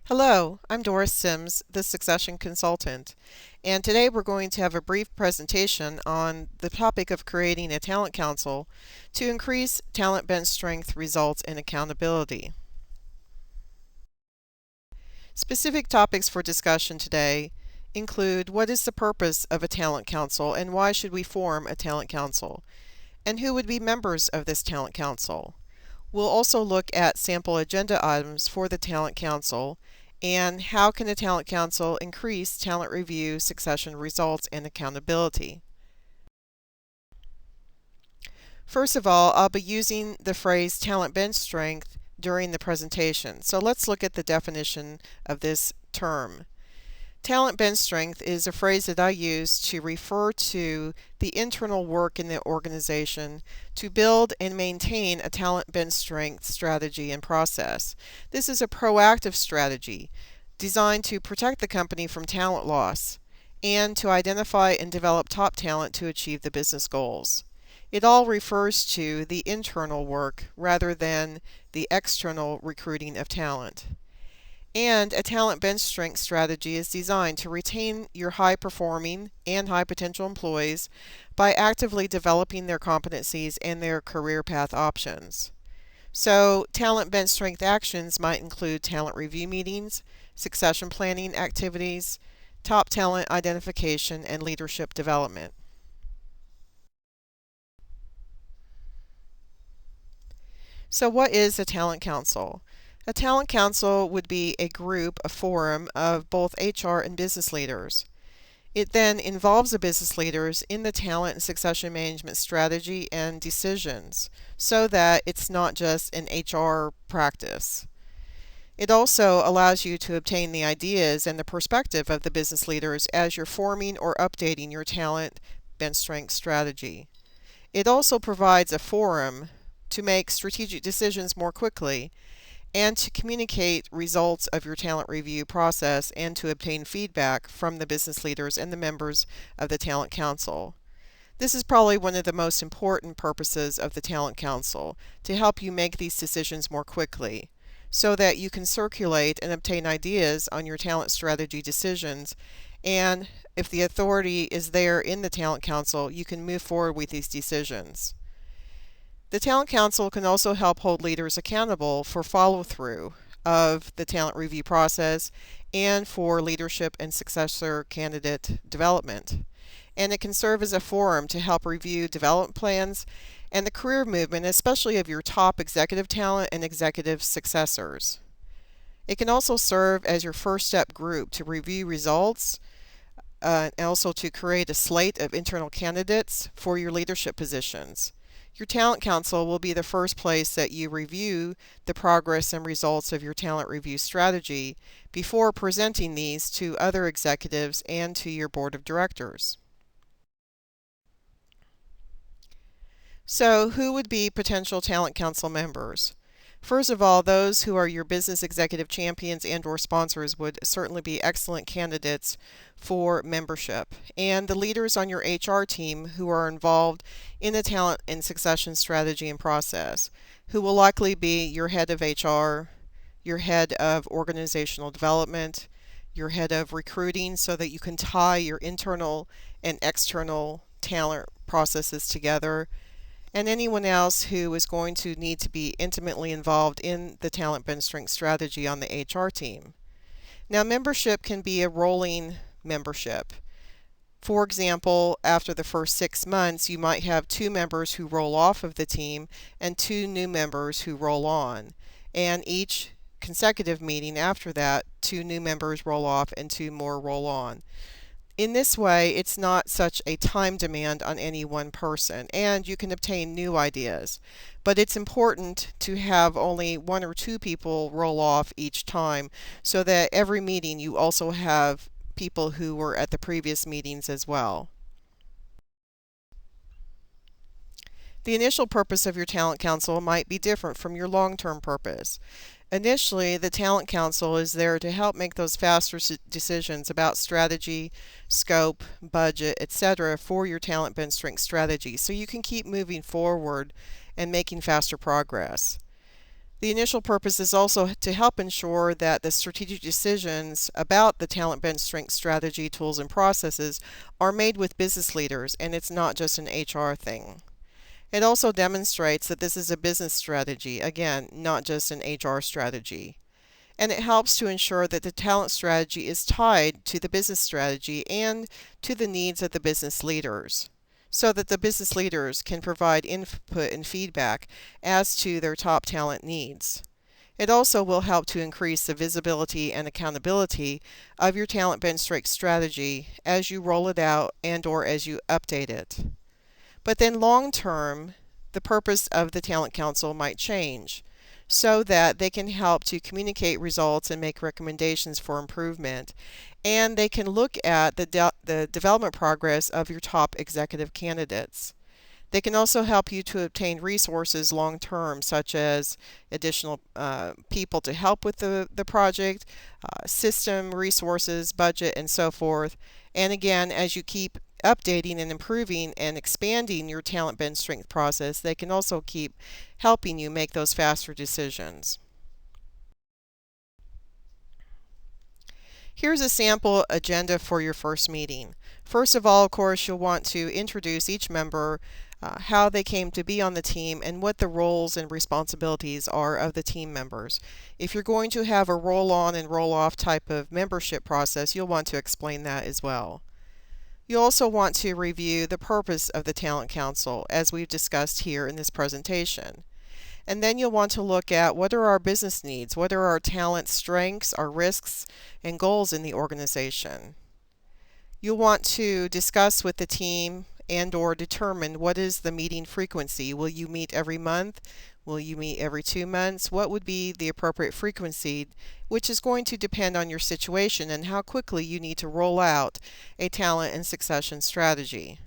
Hello, I'm Doris Sims, the Succession Consultant, and today we're going to have a brief presentation on the topic of creating a talent council to increase talent bench strength, results, and accountability. Specific topics for discussion today include what is the purpose of a talent council and why should we form a talent council, and who would be members of this talent council. We'll also look at sample agenda items for the Talent Council and how can the Talent Council increase talent review, succession results, and accountability. First of all, I'll be using the phrase talent bench strength during the presentation. So let's look at the definition of this term. Talent bench strength is a phrase that I use to refer to the internal work in the organization to build and maintain a talent bench strength strategy and process. This is a proactive strategy designed to protect the company from talent loss and to identify and develop top talent to achieve the business goals. It all refers to the internal work rather than the external recruiting of talent. And a talent bench strength strategy is designed to retain your high performing and high potential employees by actively developing their competencies and their career path options. So, talent bench strength actions might include talent review meetings, succession planning activities, top talent identification, and leadership development. So, what is a talent council? A talent council would be a group, a forum of both HR and business leaders. It then involves the business leaders in the talent and succession management strategy and decisions so that it's not just an HR practice. It also allows you to obtain the ideas and the perspective of the business leaders as you're forming or updating your talent bench strength strategy. It also provides a forum to make strategic decisions more quickly and to communicate results of your talent review process and to obtain feedback from the business leaders and the members of the Talent Council. This is probably one of the most important purposes of the Talent Council, to help you make these decisions more quickly so that you can circulate and obtain ideas on your talent strategy decisions, and if the authority is there in the Talent Council, you can move forward with these decisions. The Talent Council can also help hold leaders accountable for follow-through of the talent review process and for leadership and successor candidate development. And it can serve as a forum to help review development plans and the career movement, especially of your top executive talent and executive successors. It can also serve as your first step group to review results and also to create a slate of internal candidates for your leadership positions. Your Talent Council will be the first place that you review the progress and results of your talent review strategy before presenting these to other executives and to your board of directors. So, who would be potential Talent Council members? First of all, those who are your business executive champions and/or sponsors would certainly be excellent candidates for membership. And the leaders on your HR team who are involved in the talent and succession strategy and process, who will likely be your head of HR, your head of organizational development, your head of recruiting, so that you can tie your internal and external talent processes together, and anyone else who is going to need to be intimately involved in the talent bench strength strategy on the HR team. Now, membership can be a rolling membership. For example, after the first 6 months, you might have 2 members who roll off of the team and 2 new members who roll on. And each consecutive meeting after that, 2 new members roll off and 2 more roll on. In this way, it's not such a time demand on any one person, and you can obtain new ideas. But it's important to have only 1 or 2 people roll off each time, so that every meeting you also have people who were at the previous meetings as well. The initial purpose of your Talent Council might be different from your long-term purpose. Initially, the Talent Council is there to help make those faster decisions about strategy, scope, budget, etc. for your talent bench strength strategy, so you can keep moving forward and making faster progress. The initial purpose is also to help ensure that the strategic decisions about the talent bench strength strategy, tools, and processes are made with business leaders, and it's not just an HR thing. It also demonstrates that this is a business strategy, again, not just an HR strategy. And it helps to ensure that the talent strategy is tied to the business strategy and to the needs of the business leaders, so that the business leaders can provide input and feedback as to their top talent needs. It also will help to increase the visibility and accountability of your talent bench strength strategy as you roll it out and or as you update it. But then long term, the purpose of the Talent Council might change so that they can help to communicate results and make recommendations for improvement. And they can look at the development progress of your top executive candidates. They can also help you to obtain resources long term, such as additional people to help with the project, system resources, budget, and so forth. And again, as you keep updating and improving and expanding your talent bench strength process, they can also keep helping you make those faster decisions. Here's a sample agenda for your first meeting. First of all, of course, you'll want to introduce each member, how they came to be on the team, and what the roles and responsibilities are of the team members. If you're going to have a roll-on and roll-off type of membership process, you'll want to explain that as well. You also want to review the purpose of the Talent Council, as we've discussed here in this presentation. And then you'll want to look at what are our business needs, what are our talent strengths, our risks, and goals in the organization. You'll want to discuss with the team and or determine what is the meeting frequency. Will you meet every month? Will you meet every 2 months? What would be the appropriate frequency, which is going to depend on your situation and how quickly you need to roll out a talent and succession strategy.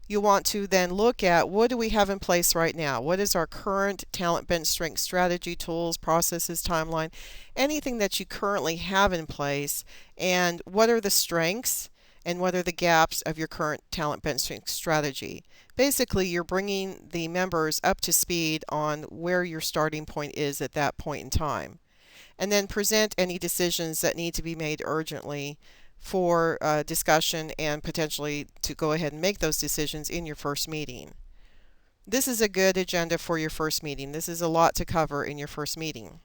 You'll want to then look at what do we have in place right now? What is our current talent bench strength strategy, tools, processes, timeline, anything that you currently have in place, and what are the strengths and what are the gaps of your current talent bench strength strategy. Basically, you're bringing the members up to speed on where your starting point is at that point in time. And then present any decisions that need to be made urgently for discussion and potentially to go ahead and make those decisions in your first meeting. This is a good agenda for your first meeting. This is a lot to cover in your first meeting.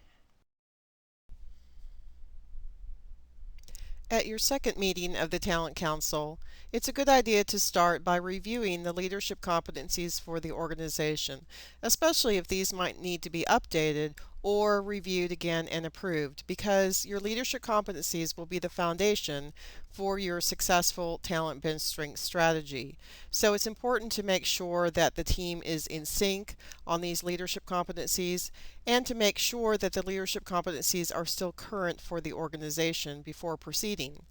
At your second meeting of the Talent Council, it's a good idea to start by reviewing the leadership competencies for the organization, especially if these might need to be updated or reviewed again and approved, because your leadership competencies will be the foundation for your successful talent bench strength strategy. So it's important to make sure that the team is in sync on these leadership competencies and to make sure that the leadership competencies are still current for the organization before proceeding.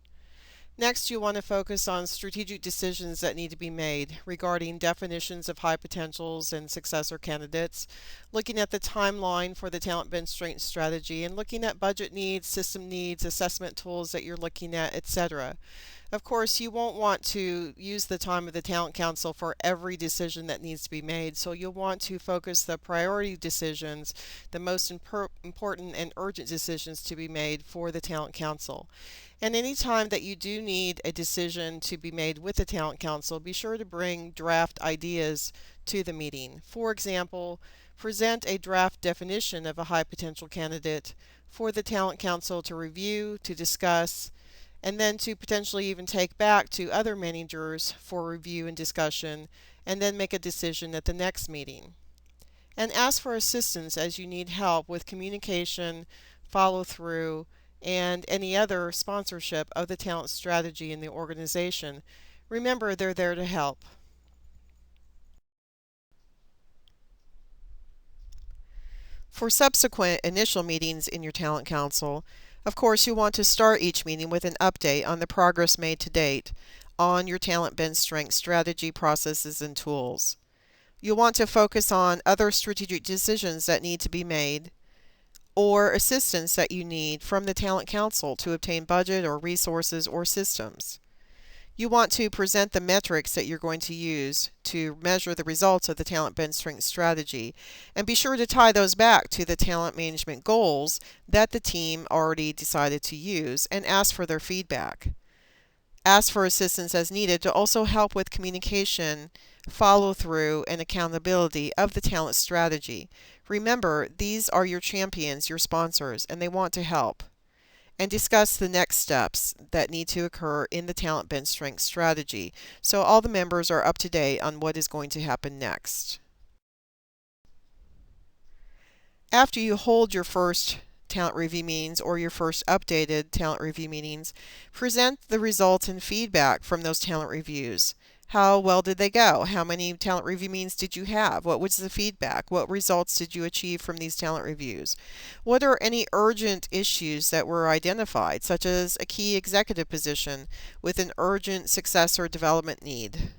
Next, you want to focus on strategic decisions that need to be made regarding definitions of high potentials and successor candidates, looking at the timeline for the talent bench strength strategy, and looking at budget needs, system needs, assessment tools that you're looking at, etc. Of course, you won't want to use the time of the Talent Council for every decision that needs to be made, so you'll want to focus the priority decisions, the most important and urgent decisions to be made for the Talent Council. And any time that you do need a decision to be made with the Talent Council, be sure to bring draft ideas to the meeting. For example, present a draft definition of a high potential candidate for the Talent Council to review, to discuss, and then to potentially even take back to other managers for review and discussion, and then make a decision at the next meeting. And ask for assistance as you need help with communication, follow through, and any other sponsorship of the talent strategy in the organization. Remember, they're there to help. For subsequent initial meetings in your Talent Council, of course, you want to start each meeting with an update on the progress made to date on your talent bench strength strategy, processes, and tools. You'll want to focus on other strategic decisions that need to be made or assistance that you need from the Talent Council to obtain budget or resources or systems. You want to present the metrics that you're going to use to measure the results of the talent bench strength strategy, and be sure to tie those back to the talent management goals that the team already decided to use, and ask for their feedback. Ask for assistance as needed to also help with communication, follow through, and accountability of the talent strategy. Remember, these are your champions, your sponsors, and they want to help. And discuss the next steps that need to occur in the talent bench strength strategy, so all the members are up to date on what is going to happen next. After you hold your first talent review meetings or your first updated talent review meetings, present the results and feedback from those talent reviews. How well did they go? How many talent review meetings did you have? What was the feedback? What results did you achieve from these talent reviews? What are any urgent issues that were identified, such as a key executive position with an urgent successor development need?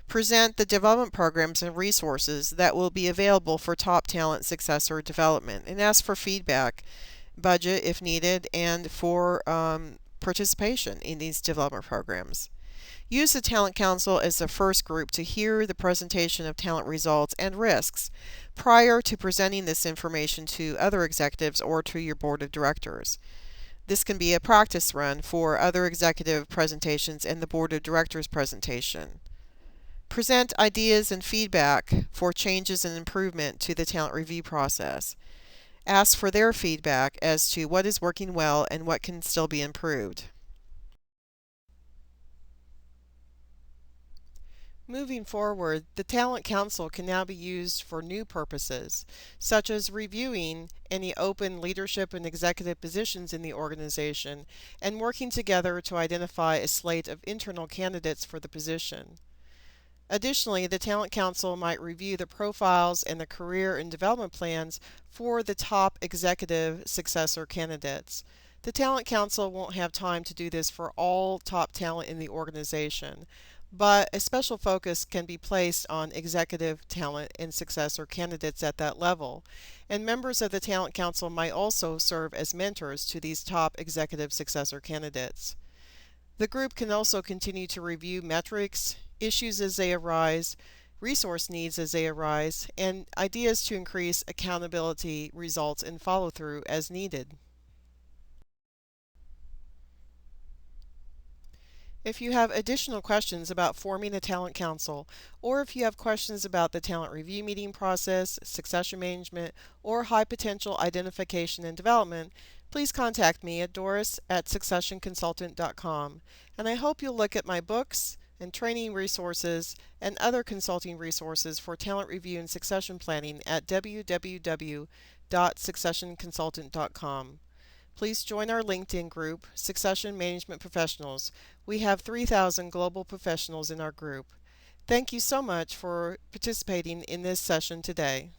Present the development programs and resources that will be available for top talent successor development, and ask for feedback, budget if needed, and for participation in these development programs. Use the Talent Council as the first group to hear the presentation of talent results and risks prior to presenting this information to other executives or to your board of directors. This can be a practice run for other executive presentations and the board of directors presentation. Present ideas and feedback for changes and improvement to the talent review process. Ask for their feedback as to what is working well and what can still be improved. Moving forward, the Talent Council can now be used for new purposes, such as reviewing any open leadership and executive positions in the organization and working together to identify a slate of internal candidates for the position. Additionally, the Talent Council might review the profiles and the career and development plans for the top executive successor candidates. The Talent Council won't have time to do this for all top talent in the organization, but a special focus can be placed on executive talent and successor candidates at that level, and members of the Talent Council might also serve as mentors to these top executive successor candidates. The group can also continue to review metrics, issues as they arise, resource needs as they arise, and ideas to increase accountability, results, and follow-through as needed. If you have additional questions about forming a Talent Council, or if you have questions about the talent review meeting process, succession management, or high potential identification and development, please contact me at doris@successionconsultant.com. And I hope you'll look at my books and training resources and other consulting resources for talent review and succession planning at www.successionconsultant.com. Please join our LinkedIn group, Succession Management Professionals. We have 3,000 global professionals in our group. Thank you so much for participating in this session today.